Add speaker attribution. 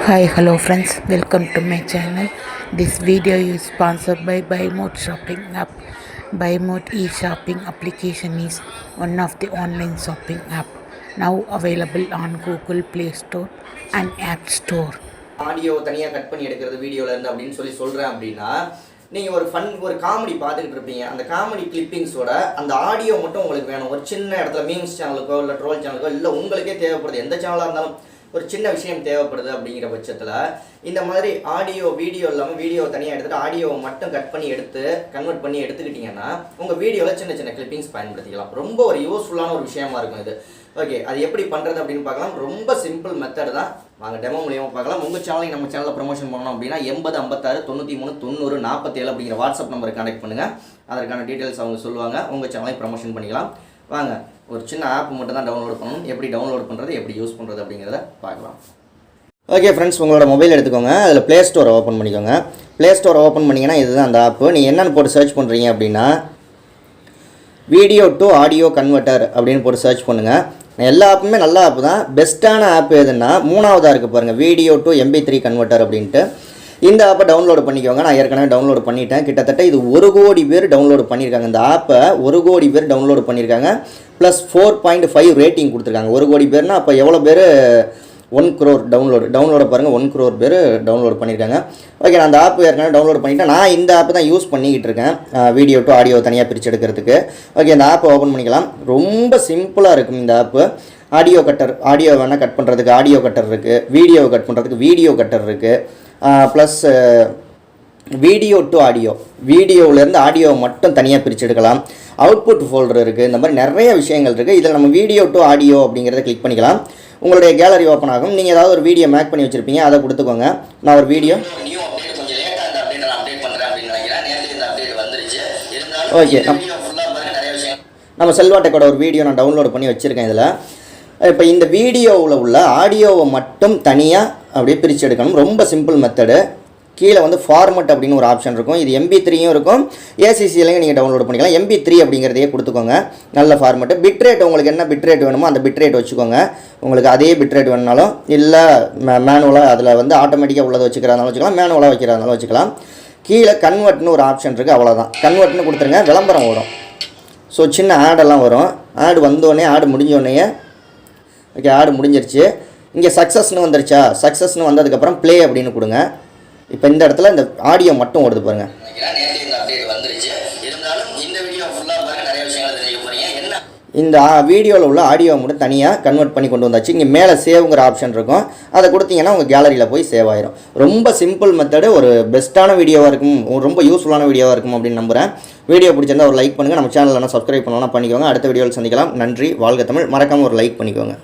Speaker 1: Hi, hello friends, welcome to my channel. This video is sponsored by BuyMode shopping app. BuyMode e-shopping application is one of the online shopping app now available on Google Play Store and App Store.
Speaker 2: Audio தனியாக cut பண்ணி எடுக்கிறது வீடியோலேருந்து அப்படின்னு சொல்கிறேன் அப்படின்னா நீங்கள் ஒரு comedy பார்த்துக்கிட்டு இருப்பீங்க. அந்த காமெடி கிளிப்பிங்ஸோட அந்த ஆடியோ மட்டும் உங்களுக்கு வேணும். ஒரு சின்ன இடத்துல மீம்ஸ் சேனலுக்கோ இல்லை ட்ரோல் சேனலுக்கோ இல்லை உங்களுக்கே தேவைப்படுது, எந்த சேனலாக இருந்தாலும் ஒரு சின்ன விஷயம் தேவைப்படுது அப்படிங்கிற பட்சத்தில் இந்த மாதிரி ஆடியோ வீடியோ இல்லாமல் வீடியோ தனியாக எடுத்துகிட்டு ஆடியோவை மட்டும் கட் பண்ணி கன்வெர்ட் பண்ணி எடுத்துக்கிட்டிங்கன்னா உங்கள் வீடியோவில் சின்ன சின்ன கிளிப்பிங்ஸ் பயன்படுத்திக்கலாம். ரொம்ப ஒரு யூஸ்ஃபுல்லான ஒரு விஷயமா இருக்கும் இது. ஓகே, அது எப்படி பண்ணுறது அப்படின்னு பார்க்கலாம். ரொம்ப சிம்பிள் மெத்தட் தான். வாங்க டெமோ மூலியமாக பார்க்கலாம். உங்கள் சேனலையும் நம்ம சேனலில் ப்ரமோஷன் பண்ணணும் அப்படின்னா 80 56 93 90 47 அப்படிங்கிற வாட்ஸ்அப் நம்பருக்கு கான்டெக்ட் பண்ணுங்கள். அதற்கான டீட்டெயில்ஸ் அவங்க சொல்லுவாங்க. உங்கள் சேனலையும் ப்ரமோஷன் பண்ணிக்கலாம். வாங்க, ஒரு சின்ன ஆப் மட்டும் தான் டவுன்லோட் பண்ணணும். எப்படி டவுன்லோட் பண்ணுறது, எப்படி யூஸ் பண்ணுறது அப்படிங்கிறத பார்க்கலாம். ஓகே ஃப்ரெண்ட்ஸ், உங்களோட மொபைல் எடுத்துக்கோங்க. அதில் ப்ளே ஸ்டோரை ஓப்பன் பண்ணிக்கோங்க. ப்ளே ஸ்டோரை ஓப்பன் பண்ணிங்கன்னா இதுதான் அந்த ஆப்பு. நீங்கள் என்னென்னு போட்டு சர்ச் பண்ணுறீங்க அப்படின்னா வீடியோ டு ஆடியோ கன்வெர்ட்டர் அப்படின்னு போட்டு சர்ச் பண்ணுங்கள். எல்லா ஆப்புமே நல்ல ஆப்பு தான். பெஸ்ட்டான ஆப் எதுன்னா மூணாவதாக இருக்குது பாருங்கள், வீடியோ டு MP3 கன்வெர்ட்டர் அப்படின்ட்டு. இந்த ஆப்பை டவுன்லோடு பண்ணிக்கோங்க. நான் ஏற்கனவே டவுன்லோடு பண்ணிட்டேன். கிட்டத்தட்ட இது 1 கோடி பேர் டவுன்லோடு பண்ணியிருக்காங்க. இந்த ஆப்பை 1 கோடி பேர் டவுன்லோடு பண்ணியிருக்காங்க. ப்ளஸ் 4.5 ரேட்டிங் கொடுத்துருக்காங்க. 1 கோடி பேர்னால் அப்போ எவ்வளோ பேர்? 1 crore டவுன்லோடு பாருங்கள். 1 crore பேர் டவுன்லோடு பண்ணியிருக்காங்க. ஓகே, நான் அந்த ஆப் ஏற்கனவே டவுன்லோட் பண்ணிவிட்டேன். நான் இந்த ஆப்பு தான் யூஸ் பண்ணிக்கிட்டு இருக்கேன், வீடியோ டு ஆடியோ தனியாக பிரித்து எடுக்கிறதுக்கு. ஓகே, இந்த ஆப்பை ஓப்பன் பண்ணிக்கலாம். ரொம்ப சிம்பிளாக இருக்கும் இந்த ஆப்பு. ஆடியோ கட்டர், ஆடியோ வேணால் கட் பண்ணுறதுக்கு ஆடியோ கட்டர் இருக்குது. வீடியோவை கட் பண்ணுறதுக்கு வீடியோ கட்டர் இருக்குது. ப்ளஸ் வீடியோ டு ஆடியோ, வீடியோவிலேருந்து ஆடியோவை மட்டும் தனியாக பிரித்து எடுக்கலாம். அவுட்புட் ஃபோல்டர் இருக்குது. இந்த மாதிரி நிறைய விஷயங்கள் இருக்குது. இதில் நம்ம வீடியோ டு ஆடியோ அப்படிங்கிறத கிளிக் பண்ணிக்கலாம். உங்களுடைய கேலரி ஓப்பன் ஆகும். நீங்கள் ஏதாவது ஒரு வீடியோ மேக் பண்ணி வச்சுருப்பீங்க, அதை கொடுத்துக்கோங்க. நான் ஒரு வீடியோ ஓகே, நம்ம செல்வா டெக்கோட ஒரு வீடியோ நான் டவுன்லோட் பண்ணி வச்சுருக்கேன். இதில் இப்போ இந்த வீடியோவில் உள்ள ஆடியோவை மட்டும் தனியாக அப்படியே பிரித்து எடுக்கணும். ரொம்ப சிம்பிள் மெத்தடு. கீழே வந்து ஃபார்மட் அப்படின்னு ஒரு ஆப்ஷன் இருக்கும். இது MP3யும் இருக்கும், ACCலையும் நீங்கள் டவுன்லோட் பண்ணிக்கலாம். MP3 அப்படிங்கிறதையே கொடுத்துக்கோங்க. நல்ல ஃபார்மெட்டு. பிட்ரேட் உங்களுக்கு என்ன பிட்ரேட் வேணுமோ அந்த பிட்ரேட் வச்சுக்கோங்க. உங்களுக்கு அதே பிட்ரேட் வேணுனாலும் இல்லை மேனுவலாக அதில் வந்து ஆட்டோமேட்டிக்காக உள்ளதை வச்சுக்கிறதாலும் வச்சுக்கலாம், மேனுவலாக வைக்கிறதாலும் வச்சுக்கலாம். கீழே கன்வெர்ட்னு ஒரு ஆப்ஷன் இருக்குது. அவ்வளோதான், கன்வெர்ட்னு கொடுத்துருங்க. விளம்பரம் வரும். ஸோ சின்ன ஆடெல்லாம் வரும். ஆடு வந்தோடனே, ஆடு முடிஞ்சோடனே, ஓகே ஆடு முடிஞ்சிருச்சு. இங்கே சக்ஸஸ்னு வந்துருச்சா? சக்ஸஸ்னு வந்ததுக்கப்புறம் ப்ளே அப்படின்னு கொடுங்க. இப்போ இந்த இடத்துல இந்த ஆடியோ மட்டும் ஓடுது பாருங்கள். இந்த வீடியோவில் உள்ள ஆடியோவை மட்டும் தனியாக கன்வெர்ட் பண்ணி கொண்டு வந்தாச்சு. இங்கே மேலே சேவுங்கிற ஆப்ஷன் இருக்கும். அதை கொடுத்தீங்கன்னா உங்கள் கேலரியில் போய் சேவ் ஆயிரும். ரொம்ப சிம்பிள் மெத்தடு. ஒரு பெஸ்ட்டான வீடியோவாக இருக்கும், ரொம்ப யூஸ்ஃபுல்லான வீடியோவாக இருக்கும் அப்படின்னு நம்புகிறேன். வீடியோ பிடிச்சிருந்தா ஒரு லைக் பண்ணுங்கள். நம்ம சேனலில் சப்ஸ்கிரைப் பண்ணலாம் பண்ணிக்கோங்க. அடுத்த வீடியோவில் சந்திக்கலாம். நன்றி. வாழ்க தமிழ். மறக்காமல் ஒரு லைக் பண்ணிக்கோங்க.